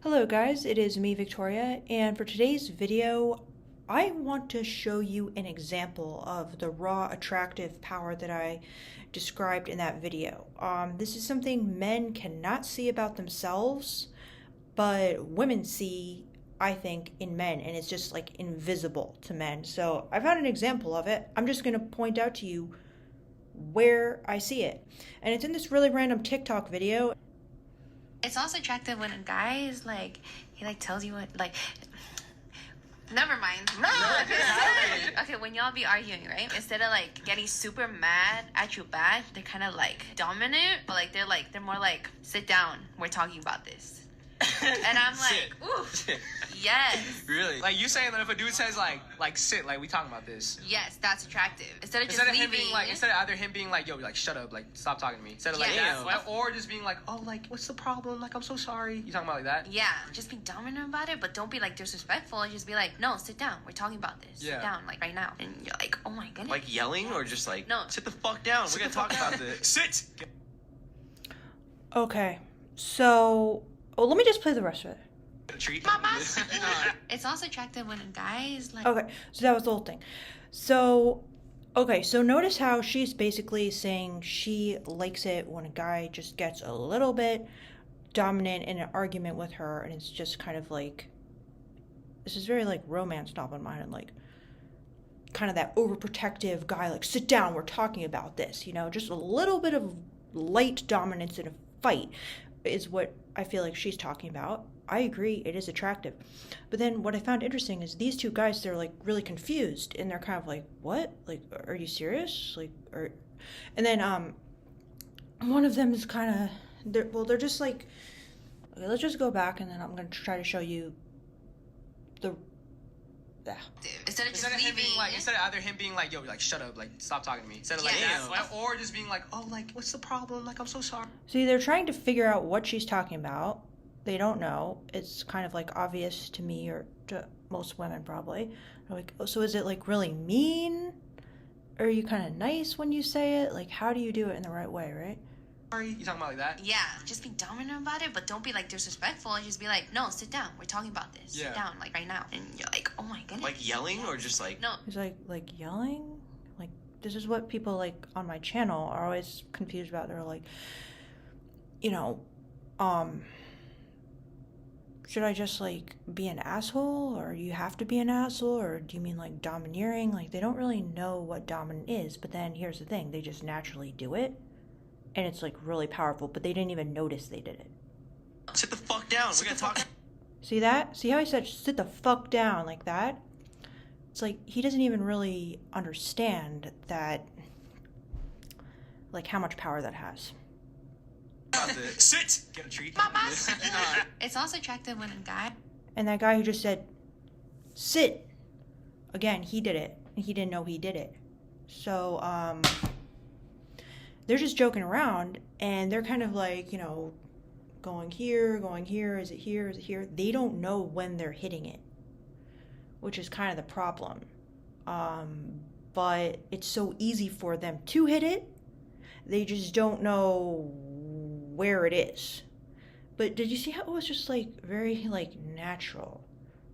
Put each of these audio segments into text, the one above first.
Hello guys, it is me Victoria, and for today's video I want to show you an example of the raw attractive power that I described in that video. This is something men cannot see about themselves, but women see, I think, in men, and it's just like invisible to men. So I found an example of it. I'm just going to point out to you where I see it, and it's in this really random TikTok video. It's also attractive when a guy is like, he like tells you what, like, never mind. No. Okay, when y'all be arguing, right? Instead of like getting super mad at you back, they're kind of like dominant, but like they're more like, sit down, we're talking about this. And I'm like, ooh, yes. Really? Like you saying that if a dude says like sit, like we talking about this. Yes, that's attractive. Instead of Him being like, instead of either him being like, yo, like shut up, like stop talking to me. Instead of like, Yeah. or just being like, oh, like what's the problem? Like I'm so sorry. You talking about like that? Yeah, just be dominant about it, but don't be like disrespectful. Just be like, no, sit down. We're talking about this. Yeah. Sit down, like right now. And you're like, oh my goodness. Like yelling or just like, No. sit the fuck down. We're gonna talk about this. Sit. Okay, so let me just play the rest of it. Treat It's also attractive when a guy is like, Okay, so that was the whole thing. So, okay, so notice how she's basically saying she likes it when a guy just gets a little bit dominant in an argument with her, and it's just kind of like, this is very like romance novel in mind, and like kind of that overprotective guy, like, sit down, we're talking about this, you know, just a little bit of light dominance in a fight is what I feel like she's talking about. I agree, it is attractive. But then what I found interesting is these two guys, they're like really confused, and they're kind of like, what? Like, are you serious? Like, and then one of them is kind of, they're just like, okay, let's just go back, and then I'm going to try to show you the, instead of just Instead of him leaving. being like, instead of either him being like, yo, like shut up, like stop talking to me. Instead of like, Yeah. or just being like, oh, like what's the problem? Like I'm so sorry. See, they're trying to figure out what she's talking about. They don't know. It's kind of like obvious to me, or to most women probably. They're like, oh, so is it like really mean? Or are you kind of nice when you say it? Like, how do you do it in the right way, right? Sorry. You talking about like that? Yeah, just be dominant about it, but don't be like disrespectful. And just be like, no, sit down. We're talking about this. Yeah. Sit down, like right now. And you're like, oh my goodness. like yelling or just like, No. It's like yelling. Like, this is what people like on my channel are always confused about. They're like, you know, should I just like be an asshole, or do you have to be an asshole, or do you mean like domineering? Like, they don't really know what dominant is, but then here's the thing, they just naturally do it, and it's like really powerful, but they didn't even notice they did it. sit the fuck down. We're gonna talk. See that? See how I said sit the fuck down like that? It's like he doesn't even really understand that, like, how much power that has. Sit. Get a treat. It's also attractive when a guy. And that guy who just said, sit, again, he did it. And he didn't know he did it. So, they're just joking around, and they're kind of like, you know, going here, is it here, is it here? They don't know when they're hitting it, which is kind of the problem. But it's so easy for them to hit it. They just don't know where it is. But did you see how it was just like very like natural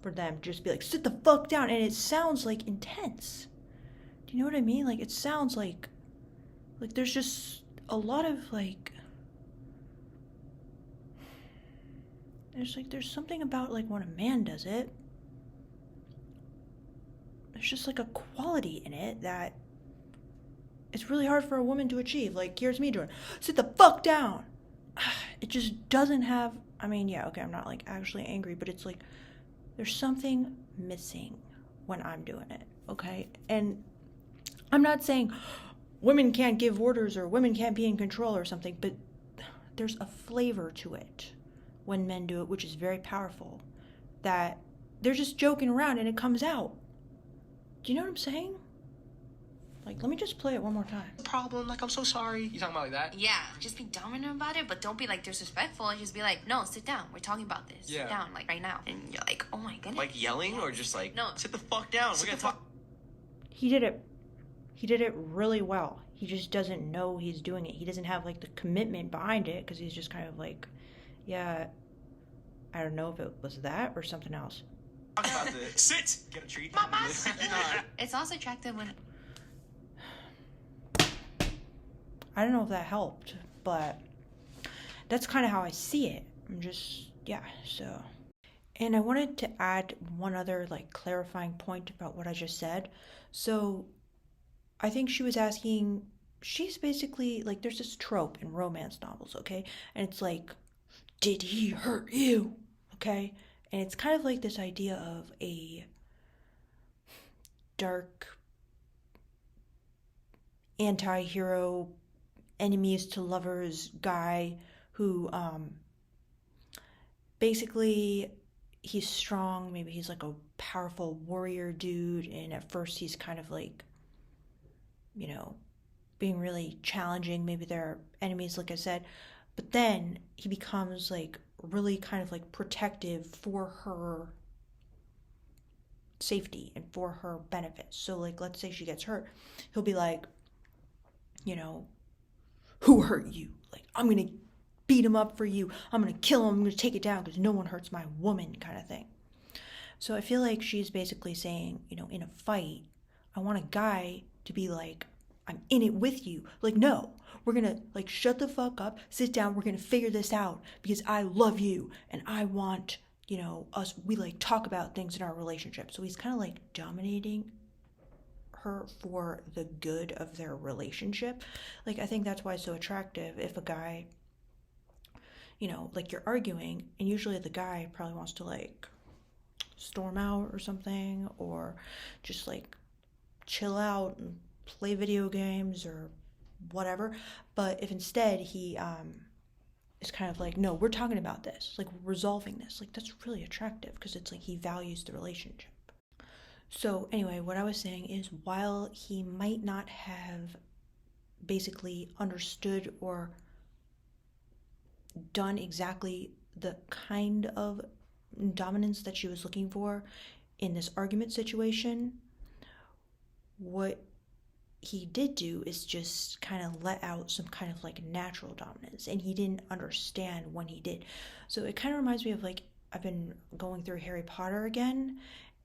for them to just be like, sit the fuck down? And it sounds like intense. Do you know what I mean? Like, it sounds like there's just a lot of like, there's something about like when a man does it, there's just like a quality in it that it's really hard for a woman to achieve. Like, here's me doing, sit the fuck down. It just doesn't have, I mean, yeah, okay, I'm not like actually angry, but it's like there's something missing when I'm doing it, okay? And I'm not saying women can't give orders or women can't be in control or something, but there's a flavor to it when men do it, which is very powerful, that they're just joking around and it comes out. Do you know what I'm saying? Like, let me just play it one more time. Problem? Like I'm so sorry. You talking about like that? Yeah, just be dominant about it, but don't be like disrespectful. And just be like, no, sit down. We're talking about this. Yeah. Sit down, like right now. And you're like, oh my goodness. Like yelling or just like, No. sit the fuck down. We're gonna talk. He did it really well. He just doesn't know he's doing it. He doesn't have like the commitment behind it, because he's just kind of like, yeah, I don't know if it was that or something else. Talk about this. Sit. Get a treat. It's also attractive when I don't know if that helped, but that's kind of how I see it. I'm just, yeah, so. And I wanted to add one other like clarifying point about what I just said. So I think she was asking, she's basically like, there's this trope in romance novels, okay? And it's like, did he hurt you? Okay? And it's kind of like this idea of a dark anti-hero, enemies to lovers guy who basically he's strong, maybe he's like a powerful warrior dude, and at first he's kind of like, you know, being really challenging, maybe they're enemies like I said, but then he becomes like really kind of like protective for her safety and for her benefit. So like, let's say she gets hurt, he'll be like, you know, who hurt you? Like, I'm gonna beat him up for you, I'm gonna kill him, I'm gonna take it down because no one hurts my woman, kind of thing. So I feel like she's basically saying, you know, in a fight, I want a guy to be like, I'm in it with you. Like, no, we're gonna like shut the fuck up, sit down, we're gonna figure this out because I love you and I want, you know, us, we like talk about things in our relationship. So he's kind of like dominating her for the good of their relationship. Like, I think that's why it's so attractive if a guy, you know, like you're arguing and usually the guy probably wants to like storm out or something, or just like chill out and play video games or whatever. But if instead he is kind of like, no, we're talking about this, like we're resolving this, like that's really attractive because it's like he values the relationship. So anyway, what I was saying is, while he might not have basically understood or done exactly the kind of dominance that she was looking for in this argument situation, what he did do is just kind of let out some kind of like natural dominance, and he didn't understand when he did. So it kind of reminds me of like, I've been going through Harry Potter again,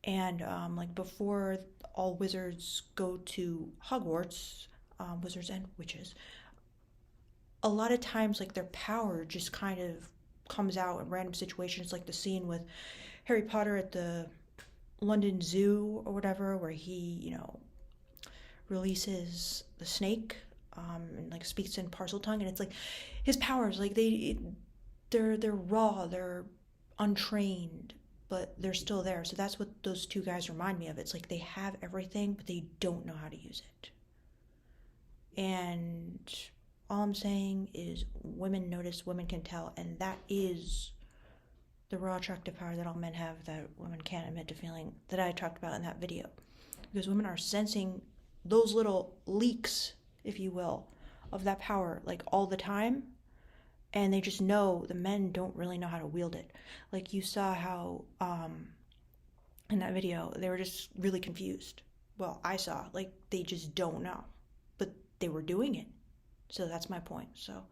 and like before all wizards go to Hogwarts, wizards and witches, a lot of times like their power just kind of comes out in random situations, like the scene with Harry Potter at the London Zoo or whatever, where he, you know, releases the snake and like speaks in Parseltongue, and it's like his powers, like they're raw, they're untrained, but they're still there. So that's what those two guys remind me of. It's like they have everything, but they don't know how to use it. And all I'm saying is, women notice, women can tell, and that is the raw attractive power that all men have that women can't admit to feeling, that I talked about in that video. Because women are sensing those little leaks, if you will, of that power like all the time, and they just know the men don't really know how to wield it. Like you saw how in that video they were just really confused. Well, I saw like they just don't know, but they were doing it. So that's my point. So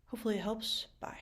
hopefully it helps. Bye.